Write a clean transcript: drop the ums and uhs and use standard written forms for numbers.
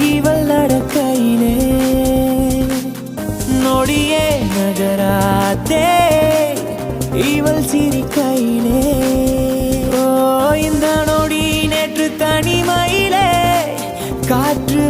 இவள் நடக்கையிலே நொடியே நகராதே இவள் சிரிக்கையிலே ஓ இந்த நொடி நேற்று தனிமையிலே காற்று